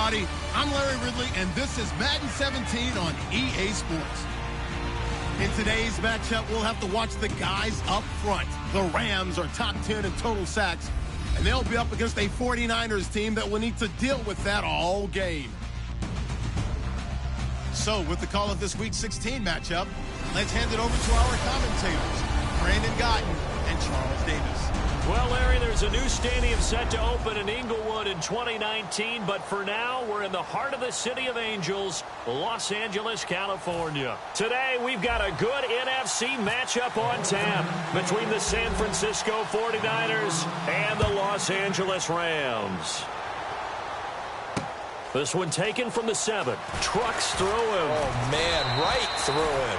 everybody. I'm Larry Ridley, and this is Madden 17 on EA Sports. In today's matchup, we'll have to watch the guys up front. The Rams are top 10 in total sacks, and they'll be up against a 49ers team that will need to deal with that all game. So, with the call of this Week 16 matchup, let's hand it over to our commentators, Brandon Gotton and Charles Davis. Well, Larry, there's a new stadium set to open in Inglewood in 2019, but for now, we're in the heart of the City of Angels, Los Angeles, California. Today, we've got a good NFC matchup on tap between the San Francisco 49ers and the Los Angeles Rams. This one taken from the 7. Trucks through him. Oh, man, right through him.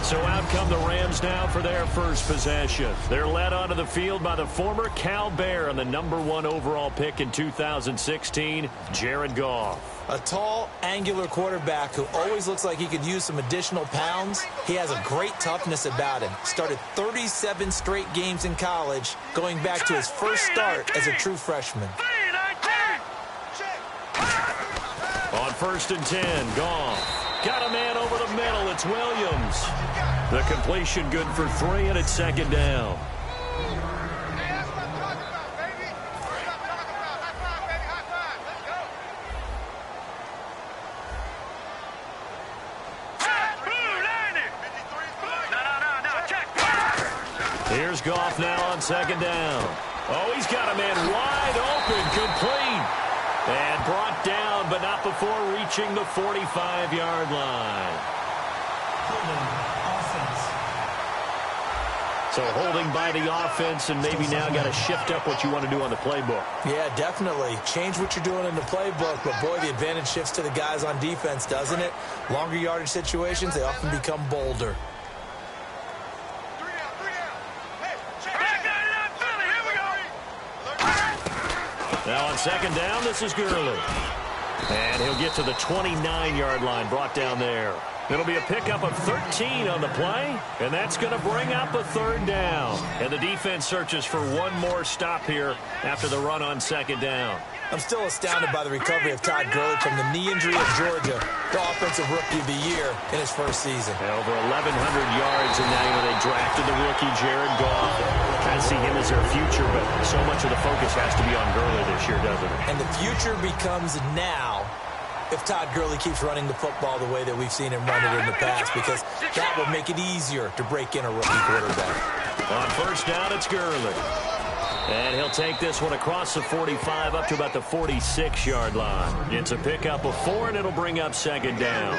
So out come the Rams now for their first possession. They're led onto the field by the former Cal Bear and the #1 overall pick in 2016, Jared Goff. A tall, angular quarterback who always looks like he could use some additional pounds. He has a great toughness about him. Started 37 straight games in college, going back to his first start as a true freshman. On 1st and 10, Goff. Got a man over the middle. It's Williams. The completion good for 3, and it's 2nd down. Here's Goff now on 2nd down. Oh, he's got a man wide open, complete. And brought down, but not before reaching the 45-yard line. So holding by the offense, and maybe now got to shift up what you want to do on the playbook. Yeah, definitely. Change what you're doing in the playbook, but boy, the advantage shifts to the guys on defense, doesn't it? Longer yardage situations, they often become bolder. Now on 2nd down, this is Gurley. And he'll get to the 29-yard line, brought down there. It'll be a pickup of 13 on the play, and that's going to bring up a 3rd down. And the defense searches for one more stop here after the run on 2nd down. I'm still astounded by the recovery of Todd Gurley from the knee injury at Georgia, the offensive rookie of the year in his first season. Over 1,100 yards, and now they drafted the rookie Jared Goff. Kind of see him as their future, but so much of the focus has to be on Gurley this year, doesn't it? And the future becomes now if Todd Gurley keeps running the football the way that we've seen him run it in the past, because that will make it easier to break in a rookie quarterback. On 1st down, it's Gurley. And he'll take this one across the 45 up to about the 46-yard line. It's a pickup of 4, and it'll bring up 2nd down.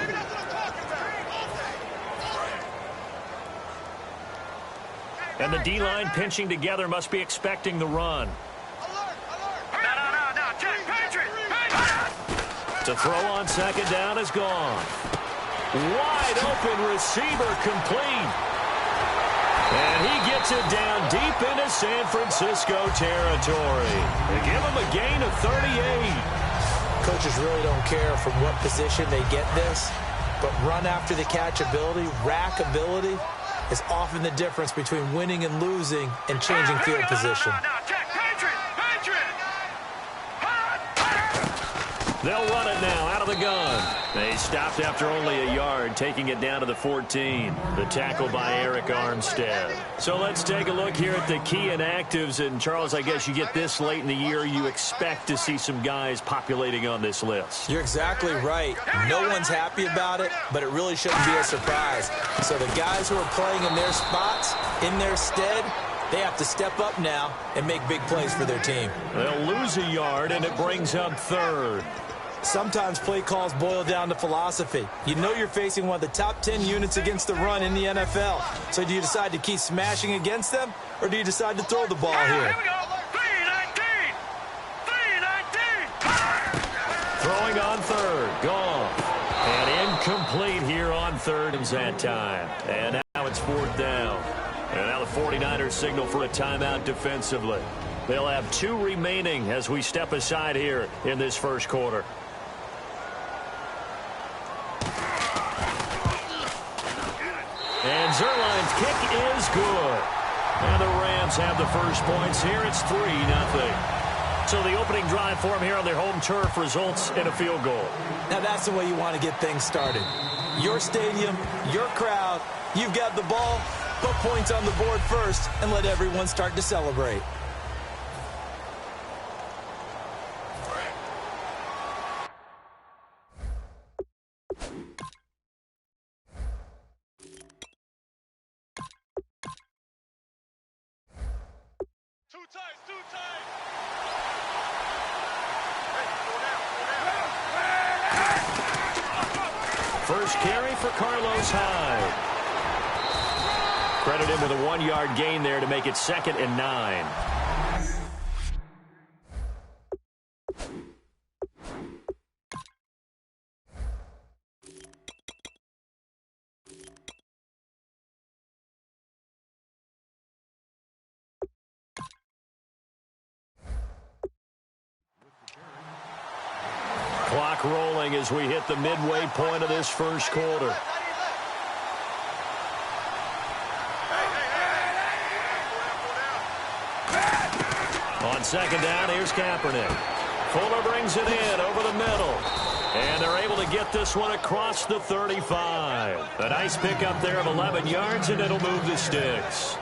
And the D-line pinching together, must be expecting the run. To throw on 2nd down is gone. Wide open receiver, complete. And he gets it down deep into San Francisco territory. They give him a gain of 38. Coaches really don't care from what position they get this, but run after the catch ability, rack ability, is often the difference between winning and losing and changing field position. They'll run it now out of the gun. They stopped after only a yard, taking it down to the 14. The tackle by Eric Armstead. So let's take a look here at the key inactives. And, Charles, I guess you get this late in the year, you expect to see some guys populating on this list. You're exactly right. No one's happy about it, but it really shouldn't be a surprise. So the guys who are playing in their spots, in their stead, they have to step up now and make big plays for their team. They'll lose a yard, and it brings up 3rd. Sometimes play calls boil down to philosophy. You know you're facing one of the top 10 units against the run in the NFL. So do you decide to keep smashing against them, or do you decide to throw the ball here? Throwing on 3rd, gone. And incomplete here on 3rd and that time. And now it's 4th down. And now the 49ers signal for a timeout defensively. They'll have 2 remaining as we step aside here in this first quarter. And Zerline's kick is good. And the Rams have the first points here. It's 3-0. So the opening drive for them here on their home turf results in a field goal. Now that's the way you want to get things started. Your stadium, your crowd, you've got the ball, put points on the board first, and let everyone start to celebrate. First carry for Carlos Hyde. Credit him with a 1-yard gain there to make it 2nd and 9. Clock rolling as we hit the midway point of this first quarter. On 2nd down, here's Kaepernick. Fuller brings it in over the middle. And they're able to get this one across the 35. A nice pickup there of 11 yards, and it'll move the sticks.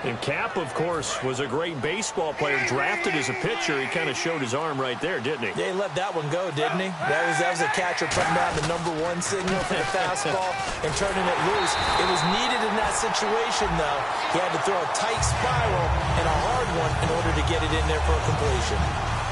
And Cap, of course, was a great baseball player, drafted as a pitcher. He kind of showed his arm right there, didn't he? Yeah, he let that one go, didn't he? That was a catcher putting down the #1 signal for the fastball and turning it loose. It was needed in that situation, though. He had to throw a tight spiral and a hard one in order to get it in there for a completion.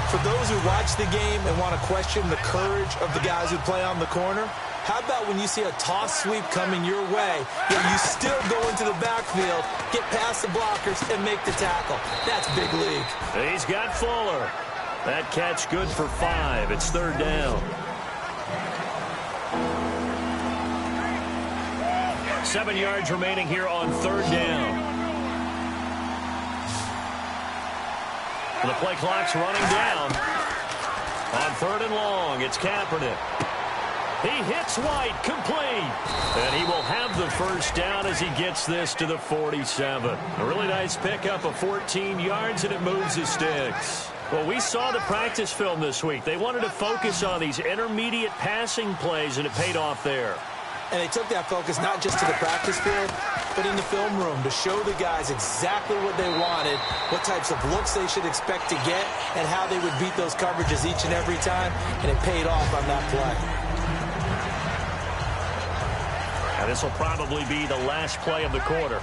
For those who watch the game and want to question the courage of the guys who play on the corner, how about when you see a toss sweep coming your way, yet you still go into the backfield, get past the blockers, and make the tackle? That's big league. He's got Fuller. That catch good for 5. It's 3rd down. 7 yards remaining here on 3rd down. And the play clock's running down. On 3rd and long, it's Kaepernick. He hits White, complete. And he will have the first down as he gets this to the 47. A really nice pickup of 14 yards, and it moves the sticks. Well, we saw the practice film this week. They wanted to focus on these intermediate passing plays, and it paid off there. And they took that focus not just to the practice field, but in the film room to show the guys exactly what they wanted, what types of looks they should expect to get, and how they would beat those coverages each and every time, and it paid off on that play. Now, this will probably be the last play of the quarter.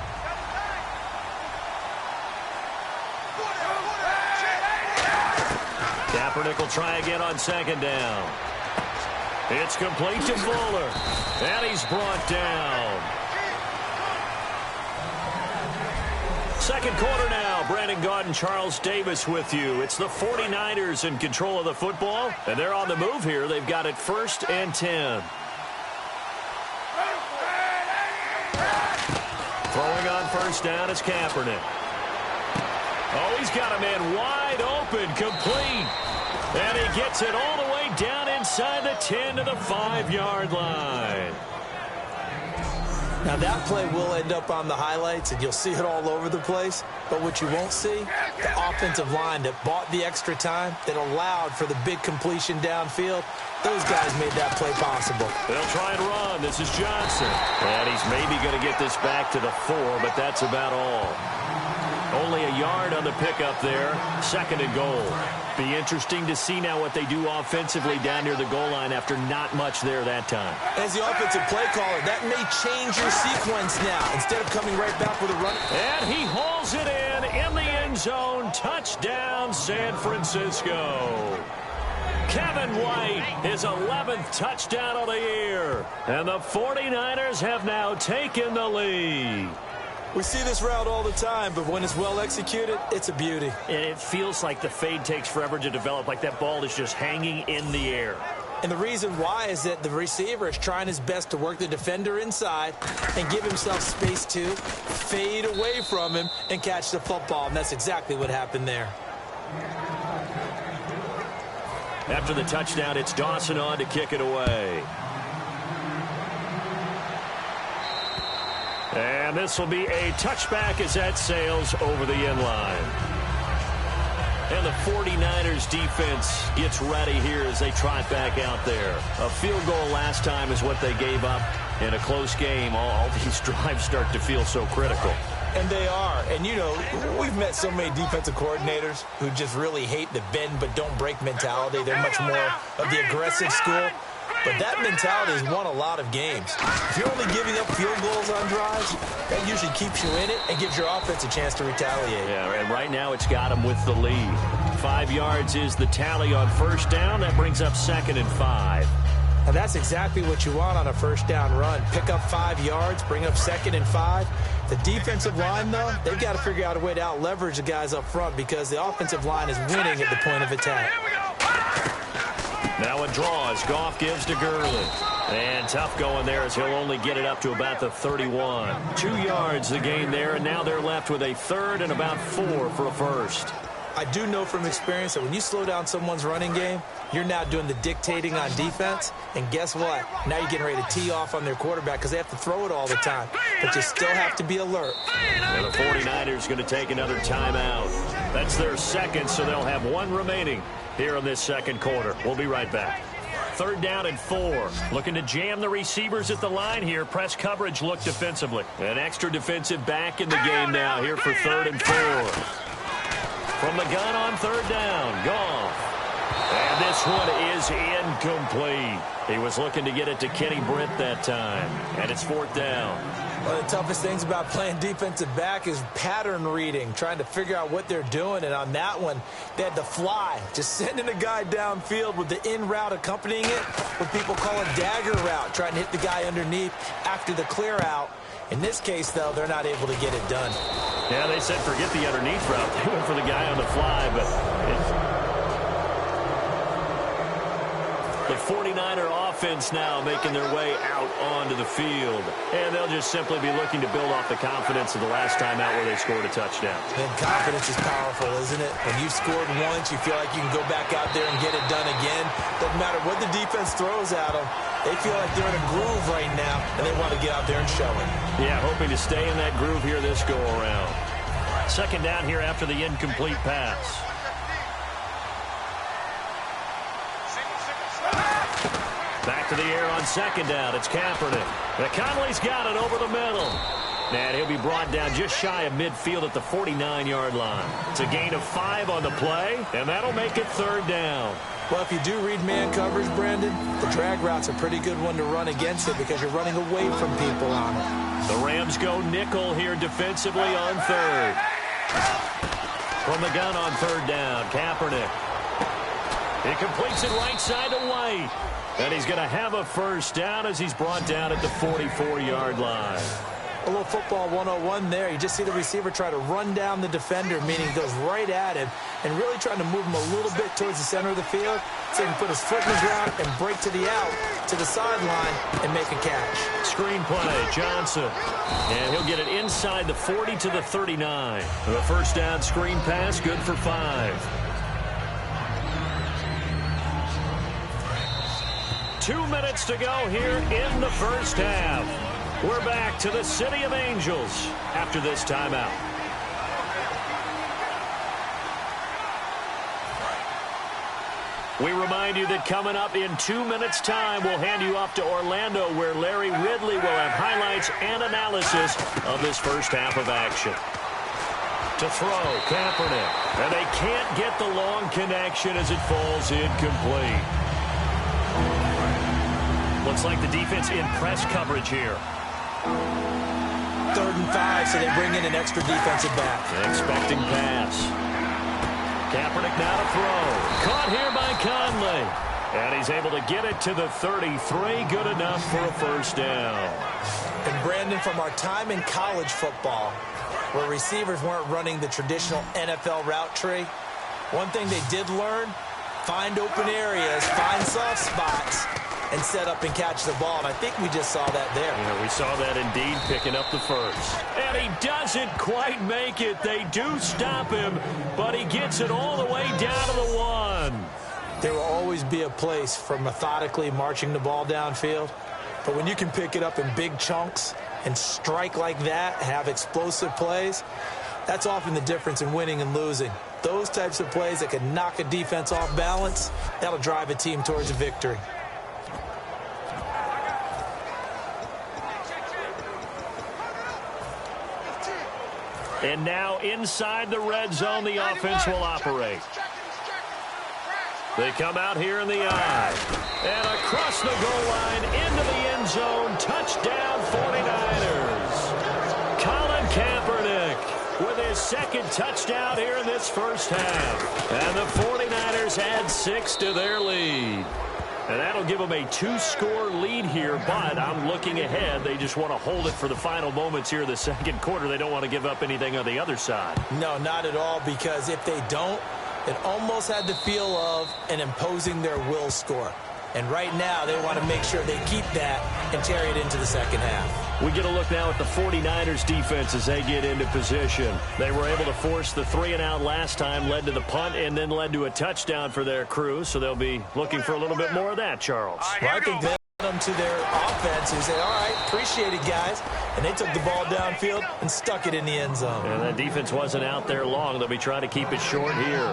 Kaepernick will try again on 2nd down. It's complete to Fuller. And he's brought down. 2nd quarter now. Brandon Gaudin and Charles Davis with you. It's the 49ers in control of the football. And they're on the move here. They've got it 1st and 10. Throwing on 1st down is Kaepernick. Oh, he's got a man wide open, complete. And he gets it all the way down inside the 10 to the 5-yard line. Now, that play will end up on the highlights, and you'll see it all over the place. But what you won't see, the offensive line that bought the extra time, that allowed for the big completion downfield, those guys made that play possible. They'll try and run. This is Johnson. And he's maybe going to get this back to the 4, but that's about all. Only a yard on the pickup there. 2nd and goal. Be interesting to see now what they do offensively down near the goal line after not much there that time. As the offensive play caller, that may change your sequence now. Instead of coming right back with a run. And he hauls it in the end zone. Touchdown, San Francisco. Kevin White, his 11th touchdown of the year. And the 49ers have now taken the lead. We see this route all the time, but when it's well executed, it's a beauty. And it feels like the fade takes forever to develop, like that ball is just hanging in the air. And the reason why is that the receiver is trying his best to work the defender inside and give himself space to fade away from him and catch the football, and that's exactly what happened there. After the touchdown, it's Dawson on to kick it away. And this will be a touchback as that sails over the end line. And the 49ers defense gets ready here as they trot back out there. A field goal last time is what they gave up in a close game. All these drives start to feel so critical. And they are. And, you know, we've met so many defensive coordinators who just really hate the bend but don't break mentality. They're much more of the aggressive school. But that mentality has won a lot of games. If you're only giving up field goals on drives, that usually keeps you in it and gives your offense a chance to retaliate. Yeah, and right now it's got them with the lead. 5 yards is the tally on first down. That brings up 2nd and 5. And that's exactly what you want on a first down run. Pick up 5 yards, bring up 2nd and 5. The defensive line, though, they've got to figure out a way to out-leverage the guys up front because the offensive line is winning at the point of attack. Now a draw as Goff gives to Gurley. And tough going there as he'll only get it up to about the 31. 2 yards the gain there, and now they're left with a 3rd and about 4 for a first. I do know from experience that when you slow down someone's running game, you're now doing the dictating on defense. And guess what? Now you're getting ready to tee off on their quarterback because they have to throw it all the time. But you still have to be alert. And the 49ers going to take another timeout. That's their second, so they'll have 1 remaining here in this second quarter. We'll be right back. 3rd down and 4. Looking to jam the receivers at the line here. Press coverage look defensively. An extra defensive back in the game now here for 3rd and 4. From the gun on 3rd down, Goff. And this one is incomplete. He was looking to get it to Kenny Britt that time. And it's 4th down. One of the toughest things about playing defensive back is pattern reading, trying to figure out what they're doing. And on that one, they had to fly, just sending a guy downfield with the in route accompanying it, what people call a dagger route, trying to hit the guy underneath after the clear out. In this case, though, they're not able to get it done. Yeah, they said forget the underneath route. They went for the guy on the fly, but the 49er offense now making their way out onto the field. And they'll just simply be looking to build off the confidence of the last time out where they scored a touchdown. And confidence is powerful, isn't it? When you've scored once, you feel like you can go back out there and get it done again. Doesn't matter what the defense throws at them. They feel like they're in a groove right now, and they want to get out there and show it. Yeah, hoping to stay in that groove here this go-around. 2nd down here after the incomplete pass. Back to the air on 2nd down. It's Kaepernick. Conley's got it over the middle. And he'll be brought down just shy of midfield at the 49-yard line. It's a gain of 5 on the play, and that'll make it 3rd down. Well, if you do read man coverage, Brandon, the drag route's a pretty good one to run against it because you're running away from people on it. The Rams go nickel here defensively on 3rd. From the gun on 3rd down, Kaepernick. He completes it right side to White. And he's going to have a first down as he's brought down at the 44-yard line. A little football 101 there. You just see the receiver try to run down the defender, meaning he goes right at him and really trying to move him a little bit towards the center of the field so he can put his foot in the ground and break to the out, to the sideline, and make a catch. Screen play, Johnson. And he'll get it inside the 40 to the 39. The first down screen pass, good for 5. 2 minutes to go here in the first half. We're back to the City of Angels after this timeout. We remind you that coming up in 2 minutes' time, we'll hand you off to Orlando, where Larry Ridley will have highlights and analysis of this first half of action. To throw, Kaepernick. And they can't get the long connection as it falls incomplete. Looks like the defense in press coverage here. 3rd and 5, so they bring in an extra defensive back. Expecting pass. Kaepernick now to throw. Caught here by Conley. And he's able to get it to the 33. Good enough for a first down. And Brandon, from our time in college football, where receivers weren't running the traditional NFL route tree, one thing they did learn, find open areas, find soft spots, and set up and catch the ball. And I think we just saw that there. Yeah, we saw that indeed, picking up the first. And he doesn't quite make it. They do stop him, but he gets it all the way down to the 1. There will always be a place for methodically marching the ball downfield. But when you can pick it up in big chunks and strike like that, have explosive plays, that's often the difference in winning and losing. Those types of plays that can knock a defense off balance, that'll drive a team towards a victory. And now inside the red zone, the offense will operate. They come out here in the eye. And across the goal line, into the end zone, touchdown 49ers. Colin Kaepernick with his second touchdown here in this first half. And the 49ers add 6 to their lead. And that'll give them a 2-score lead here, but I'm looking ahead. They just want to hold it for the final moments here in the second quarter. They don't want to give up anything on the other side. No, not at all, because if they don't, it almost had the feel of an imposing their will score. And right now, they want to make sure they keep that and carry it into the second half. We get a look now at the 49ers defense as they get into position. They were able to force the 3-and-out last time, led to the punt, and then led to a touchdown for their crew. So they'll be looking for a little bit more of that, Charles. Well, I think they them to their offense who said, all right, appreciate it, guys. And they took the ball downfield and stuck it in the end zone. And that defense wasn't out there long. They'll be trying to keep it short here.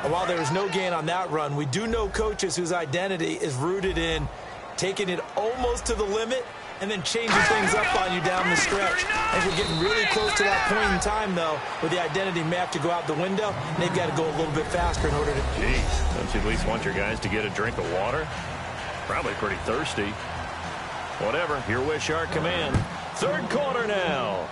While there was no gain on that run, we do know coaches whose identity is rooted in taking it almost to the limit and then changing things up on you down the stretch. And we're getting really close to that point in time, though, where the identity may have to go out the window, and they've got to go a little bit faster in order to... Jeez, don't you at least want your guys to get a drink of water? Probably pretty thirsty. Whatever, your wish, our command. Third quarter now.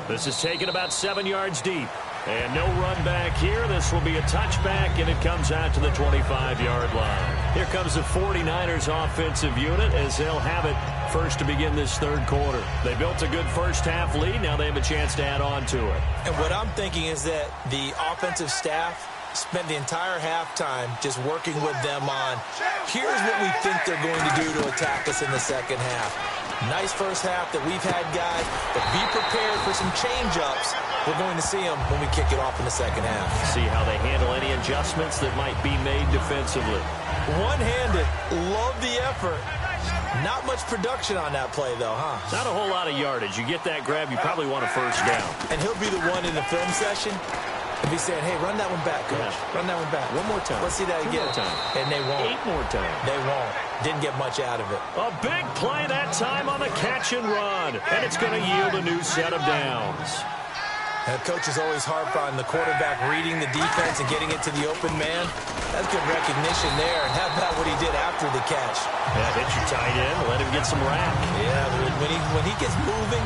This is taken about 7 yards deep. And no run back here. This will be a touchback, and it comes out to the 25-yard line. Here comes the 49ers offensive unit as they'll have it first to begin this third quarter. They built a good first-half lead. Now they have a chance to add on to it. And what I'm thinking is that the offensive staff spent the entire halftime just working with them on, here's what we think they're going to do to attack us in the second half. Nice first half that we've had, guys, but be prepared for some change-ups. We're going to see them when we kick it off in the second half. See how they handle any adjustments that might be made defensively. One-handed. Love the effort. Not much production on that play, though, huh? Not a whole lot of yardage. You get that grab, you probably want a first down. And he'll be the one in the film session and be saying, hey, run that one back, coach. Yeah. Run that one back. One more time. Let's see that again. 2 more times. And they won't. 8 more times. They won't. Didn't get much out of it. A big play that time on the catch and run. And it's going to yield a new set of downs. And coaches always harp on the quarterback reading the defense and getting it to the open man. That's good recognition there. And how about what he did after the catch? Yeah, hit your tight end, let him get some rack. Yeah, when he gets moving,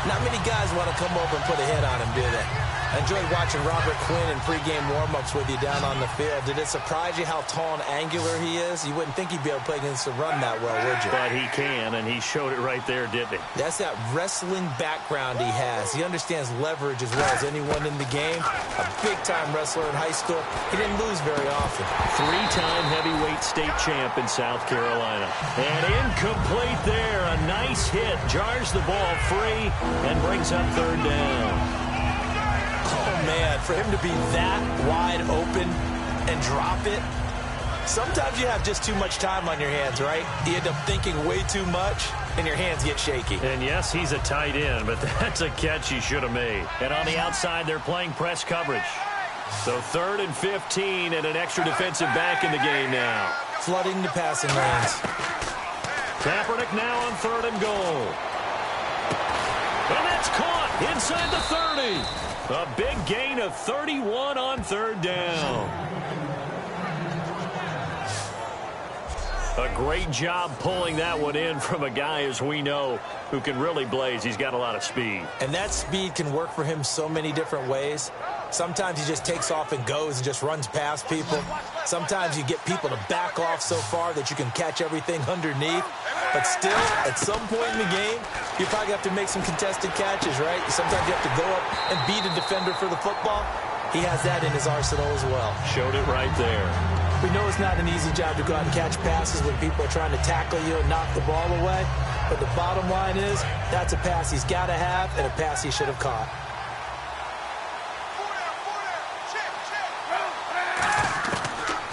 not many guys want to come over and put a hit on him, do they? I enjoyed watching Robert Quinn in pregame warm-ups with you down on the field. Did it surprise you how tall and angular he is? You wouldn't think he'd be able to play against the run that well, would you? But he can, and he showed it right there, didn't he? That's that wrestling background he has. He understands leverage as well as anyone in the game. A big-time wrestler in high school. He didn't lose very often. 3-time heavyweight state champ in South Carolina. And incomplete there. A nice hit. Jars the ball free and brings up third down. Oh, man, for him to be that wide open and drop it. Sometimes you have just too much time on your hands, right? You end up thinking way too much, and your hands get shaky. And yes, he's a tight end, but that's a catch he should have made. And on the outside, they're playing press coverage. So 3rd and 15 and an extra defensive back in the game now. Flooding the passing lanes. Kaepernick now on 3rd and goal. And that's caught inside the 30. A big gain of 31 on 3rd down. A great job pulling that one in from a guy, as we know, who can really blaze. He's got a lot of speed. And that speed can work for him so many different ways. Sometimes he just takes off and goes and just runs past people. Sometimes you get people to back off so far that you can catch everything underneath. But still, at some point in the game, you probably have to make some contested catches, right? Sometimes you have to go up and beat a defender for the football. He has that in his arsenal as well. Showed it right there. We know it's not an easy job to go out and catch passes when people are trying to tackle you and knock the ball away. But the bottom line is, that's a pass he's got to have and a pass he should have caught.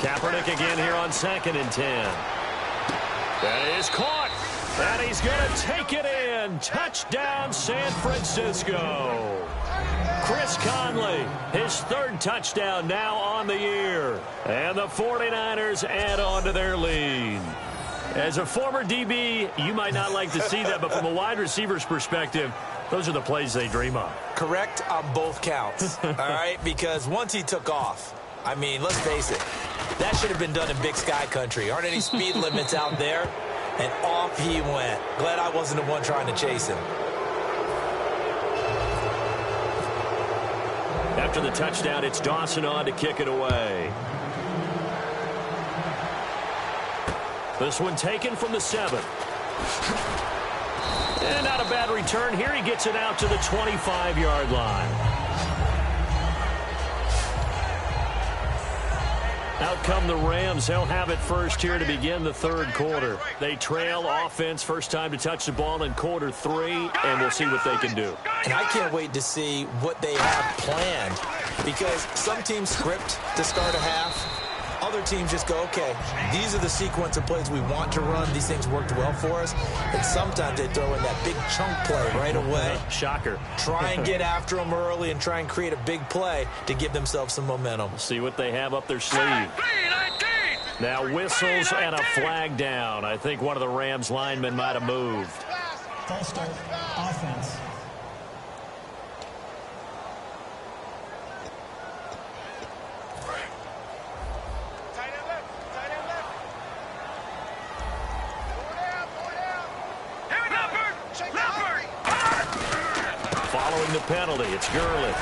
Kaepernick again here on 2nd and 10. That is caught. And he's going to take it in. Touchdown, San Francisco. Chris Conley, his third touchdown now on the year. And the 49ers add on to their lead. As a former DB, you might not like to see that, but from a wide receiver's perspective, those are the plays they dream of. Correct on both counts, all right? Because once he took off, I mean, let's face it, that should have been done in Big Sky country. Aren't any speed limits out there? And off he went. Glad I wasn't the one trying to chase him. After the touchdown, it's Dawson on to kick it away. This one taken from the 7. And not a bad return here. He gets it out to the 25-yard line. Out come the Rams. They'll have it first here to begin the third quarter. They trail offense, first time to touch the ball in quarter 3, and we'll see what they can do. And I can't wait to see what they have planned, because some teams script to start a half. Other teams just go, okay, these are the sequence of plays we want to run. These things worked well for us. And sometimes they throw in that big chunk play right away. Shocker. Try and get after them early and try and create a big play to give themselves some momentum. See what they have up their sleeve. Now whistles and a flag down. I think one of the Rams linemen might have moved. False start, offense. Following the penalty, it's Gurley.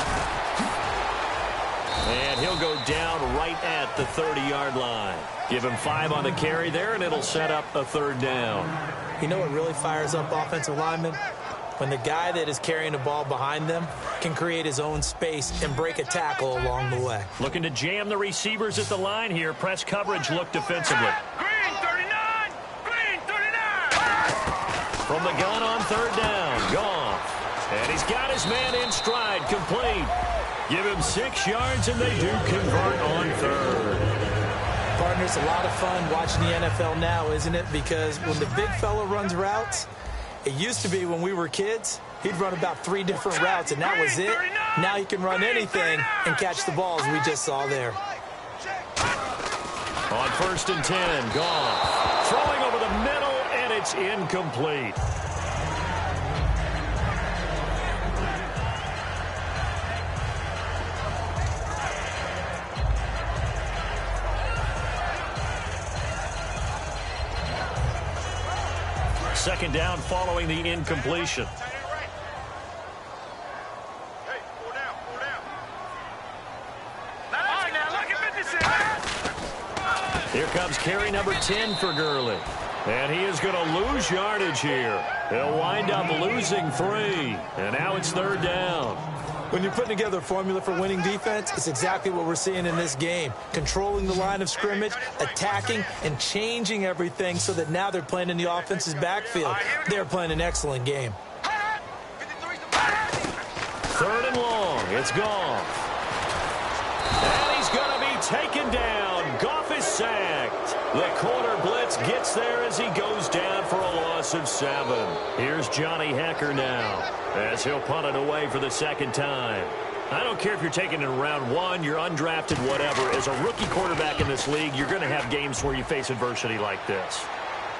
And he'll go down right at the 30-yard line. Give him 5 on the carry there, and it'll set up a third down. You know what really fires up offensive linemen? When the guy that is carrying the ball behind them can create his own space and break a tackle along the way. Looking to jam the receivers at the line here. Press coverage look defensively. Green 39! Green 39! From the gun on third down. Goff. And he's got his man in stride, complete. Give him 6 yards, and they do convert on third. Partners, a lot of fun watching the NFL now, isn't it? Because when the big fella runs routes, it used to be when we were kids, he'd run about 3 different routes, and that was it. Now he can run anything and catch the balls we just saw there. On 1st and 10, Goff. Throwing over the middle, and it's incomplete. Second down following the incompletion. Here comes carry number 10 for Gurley. And he is going to lose yardage here. He'll wind up losing 3. And now it's third down. When you're putting together a formula for winning defense, it's exactly what we're seeing in this game. Controlling the line of scrimmage, attacking, and changing everything so that now they're playing in the offense's backfield. They're playing an excellent game. Third and long. It's Goff. And he's going to be taken down. Goff is sacked. The corner blitz gets there as he goes down for a loss of 7. Here's Johnny Hecker now as he'll punt it away for the second time. I don't care if you're taking it in round 1, you're undrafted, whatever. As a rookie quarterback in this league, you're going to have games where you face adversity like this.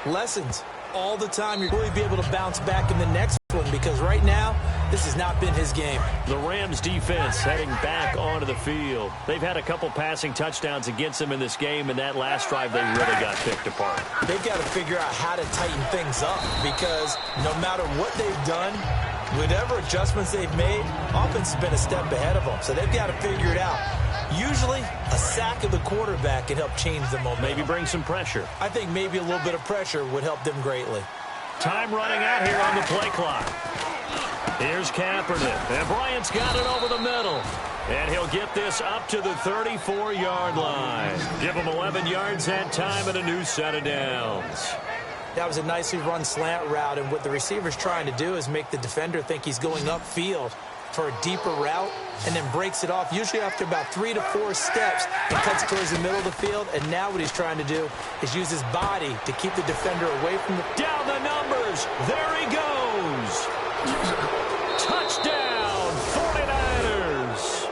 Lessons all the time. You're going to be able to bounce back in the next one, because right now, this has not been his game. The Rams defense heading back onto the field. They've had a couple passing touchdowns against them in this game, and that last drive they really got picked apart. They've got to figure out how to tighten things up, because no matter what they've done, whatever adjustments they've made, offense has been a step ahead of them. So they've got to figure it out. Usually, a sack of the quarterback can help change the momentum. Maybe bring some pressure. I think maybe a little bit of pressure would help them greatly. Time running out here on the play clock. Here's Kaepernick. And Bryant's got it over the middle. And he'll get this up to the 34-yard line. Give him 11 yards that time and a new set of downs. That was a nicely run slant route, and what the receiver's trying to do is make the defender think he's going upfield. for a deeper route and then breaks it off, usually after about 3 to 4 steps, and cuts towards the middle of the field. And now what he's trying to do is use his body to keep the defender away from the... Down the numbers. There he goes. Touchdown, 49ers.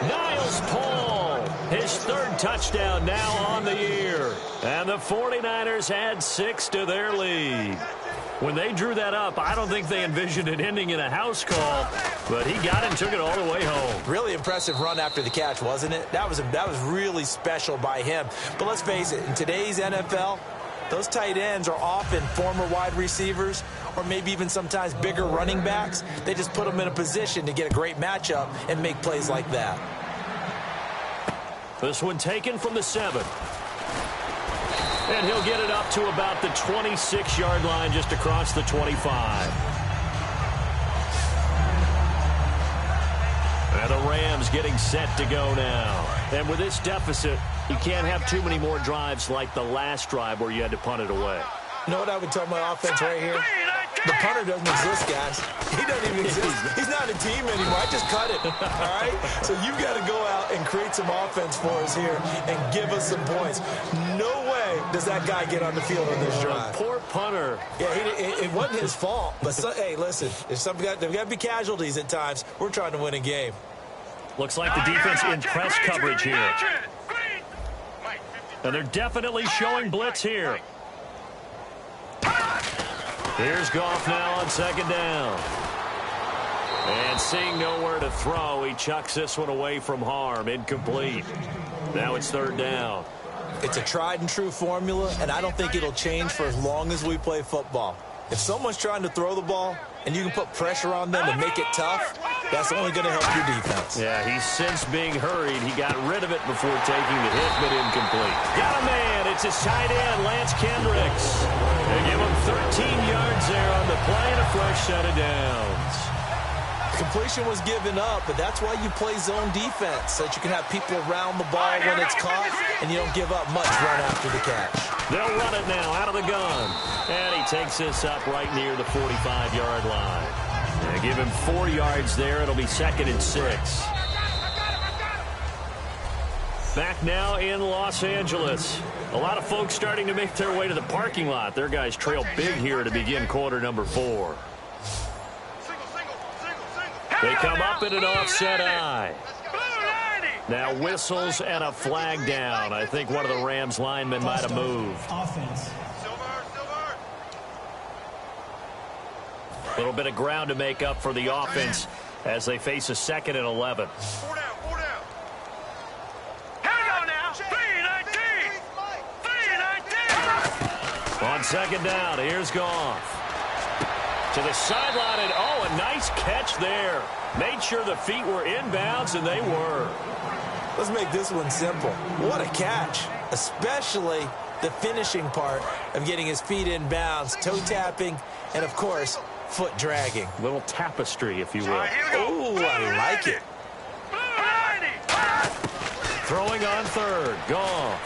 Niles Paul, his 3rd touchdown now on the year. And the 49ers add 6 to their lead. When they drew that up, I don't think they envisioned it ending in a house call, but he got it and took it all the way home. Really impressive run after the catch, wasn't it? That was really special by him. But let's face it, in today's NFL, those tight ends are often former wide receivers or maybe even sometimes bigger running backs. They just put them in a position to get a great matchup and make plays like that. This one taken from the 7. And he'll get it up to about the 26-yard line, just across the 25. And the Rams getting set to go now. And with this deficit, you can't have too many more drives like the last drive where you had to punt it away. You know what I would tell my offense right here? The punter doesn't exist, guys. He doesn't even exist. He's not a team anymore. I just cut it, all right? So you've got to go out and create some offense for us here and give us some points. No way does that guy get on the field on this drive. Poor punter. Yeah, it wasn't his fault. But, hey, listen, there's got to be casualties at times. We're trying to win a game. Looks like the defense in press coverage here. And they're definitely showing blitz here. Here's Goff now on 2nd down. And seeing nowhere to throw, he chucks this one away from harm. Incomplete. Now it's 3rd down. It's a tried-and-true formula, and I don't think it'll change for as long as we play football. If someone's trying to throw the ball and you can put pressure on them and make it tough, that's only going to help your defense. Yeah, he's since being hurried. He got rid of it before taking the hit, but incomplete. Got a man. It's his tight end, Lance Kendricks. They give him 13 yards there on the play and a fresh set of downs. Completion was given up, but that's why you play zone defense, so that you can have people around the ball when it's caught, and you don't give up much run after the catch. They'll run it now out of the gun. And he takes this up right near the 45-yard line. And give him 4 yards there. It'll be 2nd and 6. Back now in Los Angeles. A lot of folks starting to make their way to the parking lot. Their guys trail big here to begin quarter number 4. They come up in an offset eye. Now whistles and a flag down. I think one of the Rams linemen might have moved. Offense. A little bit of ground to make up for the offense as they face a 2nd and 11. 4 down, 4 down. Here we go now. 3-19. 3-19. On 2nd down, here's Goff. To the sideline, and oh, a nice catch there. Made sure the feet were inbounds, and they were. Let's make this one simple. What a catch, especially the finishing part of getting his feet in bounds, toe tapping, and, of course, foot dragging. Little tapestry, if you will. Oh, I like it. Throwing on 3rd, Goff.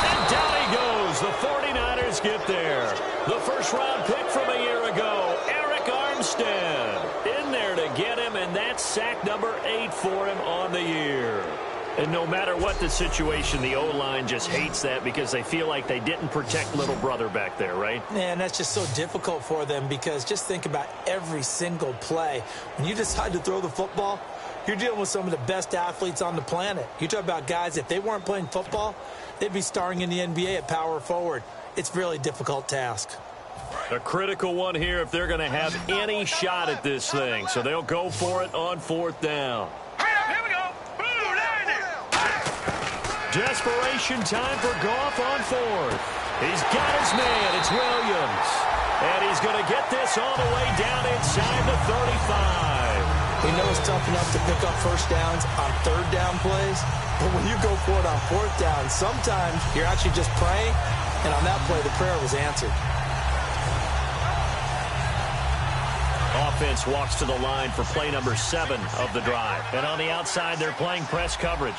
And down he goes. The 49ers get there. The first-round pick from a year ago, Eric Armstead, in there to get him, and that's sack number 8 for him on the year. And no matter what the situation, the O-line just hates that because they feel like they didn't protect little brother back there, right? Man, that's just so difficult for them because just think about every single play. When you decide to throw the football, you're dealing with some of the best athletes on the planet. You talk about guys, if they weren't playing football, they'd be starring in the NBA at power forward. It's a really difficult task. A critical one here if they're going to have any shot at this thing. So they'll go for it on 4th down. Here we go. Desperation time for Goff on 4th. He's got his man. It's Williams. And he's going to get this all the way down inside the 35. We know it's tough enough to pick up first downs on 3rd down plays, but when you go for it on 4th down, sometimes you're actually just praying, and on that play, the prayer was answered. Offense walks to the line for play number 7 of the drive. And on the outside, they're playing press coverage.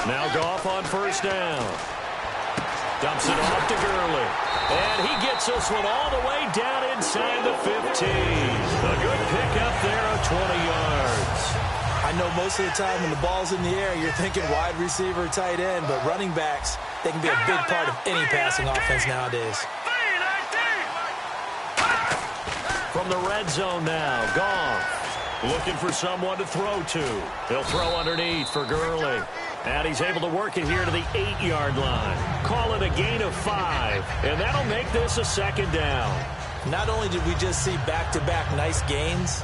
Now Goff on 1st down. Dumps it off to Gurley. And he gets this one all the way down inside the 15. A good pickup there of 20 yards. I know most of the time when the ball's in the air, you're thinking wide receiver, tight end, but running backs, they can be a big part of any passing offense nowadays. From the red zone now, Goff looking for someone to throw to. He'll throw underneath for Gurley. And he's able to work it here to the 8-yard line. Call it a gain of 5, and that'll make this a second down. Not only did we just see back-to-back nice gains,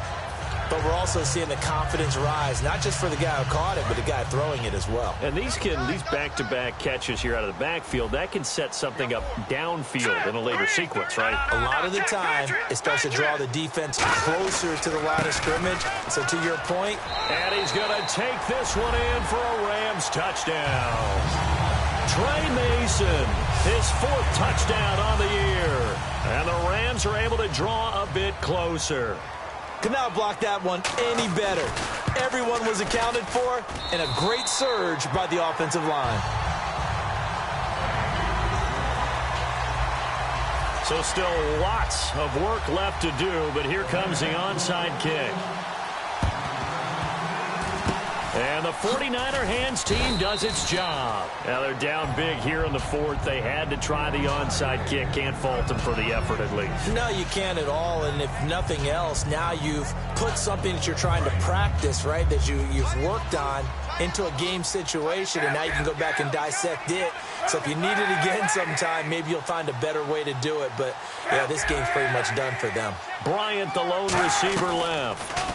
but we're also seeing the confidence rise, not just for the guy who caught it, but the guy throwing it as well. And these back-to-back catches here out of the backfield, that can set something up downfield in a later sequence, right? A lot of the time, it starts to draw the defense closer to the line of scrimmage. So to your point. And he's going to take this one in for a Rams touchdown. Trey Mason, his 4th touchdown on the year. And the Rams are able to draw a bit closer. Could not block that one any better. Everyone was accounted for, and a great surge by the offensive line. So still lots of work left to do, but here comes the onside kick. And the 49er hands team does its job. Now they're down big here in the 4th. They had to try the onside kick. Can't fault them for the effort at least. No, you can't at all. And if nothing else, now you've put something that you're trying to practice, right, that you've worked on into a game situation, and now you can go back and dissect it. So if you need it again sometime, maybe you'll find a better way to do it. But, yeah, this game's pretty much done for them. Bryant, the lone receiver, left.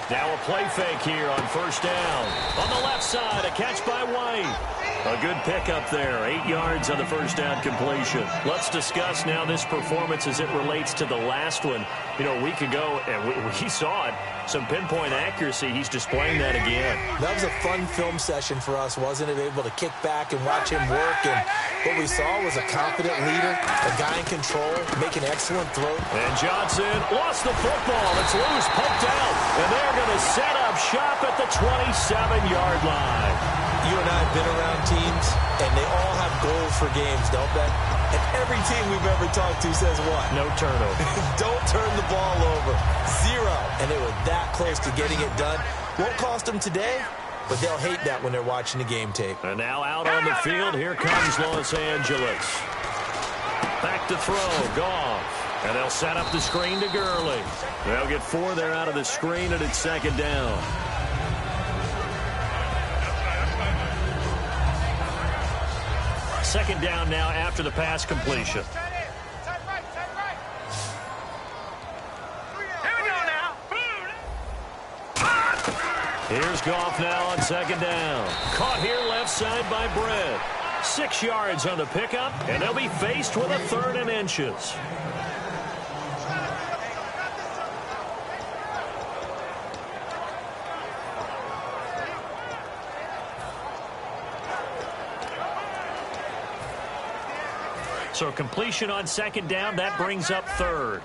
Now a play fake here on first down. On the left side, a catch by White. A good pickup there. 8 yards on the first down completion. Let's discuss now this performance as it relates to the last one. You know, a week ago, and we saw it. Some pinpoint accuracy. He's displaying that again. That was a fun film session for us, wasn't it? Able to kick back and watch him work. And what we saw was a confident leader, a guy in control, making excellent throw. And Johnson lost the football. It's loose, poked out. And they're going to set up shop at the 27-yard line. You and I have been around teams, and they all have goals for games, don't they? And every team we've ever talked to says what? No turnover. Don't turn the ball over. 0. And they were that close to getting it done. Won't cost them today, but they'll hate that when they're watching the game tape. And now out on the field, here comes Los Angeles. Back to throw, Goff. And they'll set up the screen to Gurley. They'll get 4 there out of the screen, and it's second down. Second down now after the pass completion. Here's Goff now on second down. Caught here left side by Brett. 6 yards on the pickup, and they'll be faced with a 3rd and inches. So completion on second down, that brings up 3rd.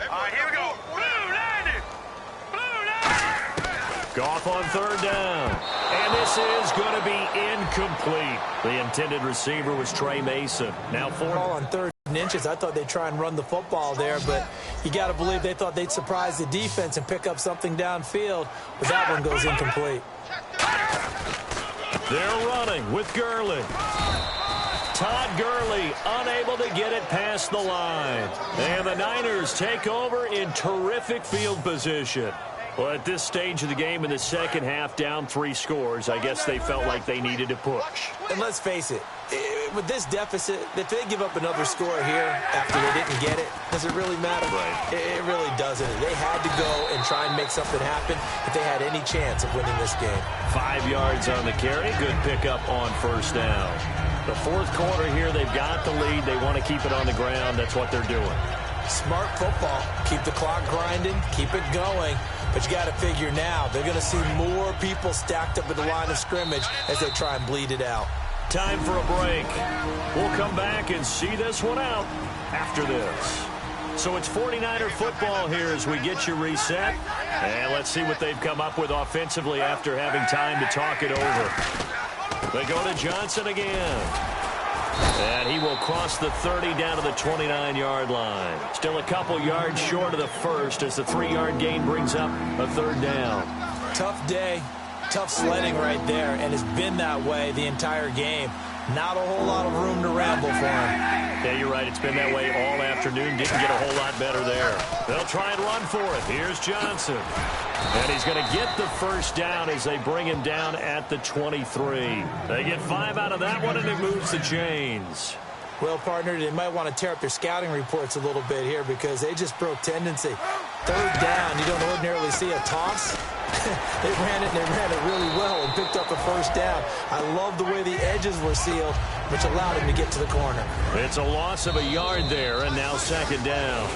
All right, here we go. Blue 90. Blue 90. Goff on 3rd down. And this is going to be incomplete. The intended receiver was Trey Mason. Now 4th. Ball on 3rd and inches. I thought they'd try and run the football there, but you got to believe they thought they'd surprise the defense and pick up something downfield. But that one goes incomplete. They're running with Gurley. Todd Gurley unable to get it past the line. And the Niners take over in terrific field position. Well, at this stage of the game in the second half, down 3 scores, I guess they felt like they needed to push. And let's face it, with this deficit, if they give up another score here after they didn't get it, does it really matter? Right. It really doesn't. They had to go and try and make something happen if they had any chance of winning this game. 5 yards on the carry. Good pickup on first down. The 4th quarter here, they've got the lead. They want to keep it on the ground. That's what they're doing. Smart football. Keep the clock grinding. Keep it going. But you got to figure now, they're going to see more people stacked up at the line of scrimmage as they try and bleed it out. Time for a break. We'll come back and see this one out after this. So it's 49er football here as we get you reset. And let's see what they've come up with offensively after having time to talk it over. They go to Johnson again. And he will cross the 30 down to the 29-yard line. Still a couple yards short of the first as the 3-yard gain brings up a third down. Tough day, tough sledding right there, and it's been that way the entire game. Not a whole lot of room to ramble for him. Yeah, you're right. It's been that way all afternoon. Didn't get a whole lot better there. They'll try and run for it. Here's Johnson. And he's going to get the first down as they bring him down at the 23. They get 5 out of that one, and it moves the chains. Well, partner, they might want to tear up their scouting reports a little bit here because they just broke tendency. Third down, you don't ordinarily see a toss. They ran it really well and picked up a first down. I love the way the edges were sealed, which allowed him to get to the corner. It's a loss of a yard there, and now second down.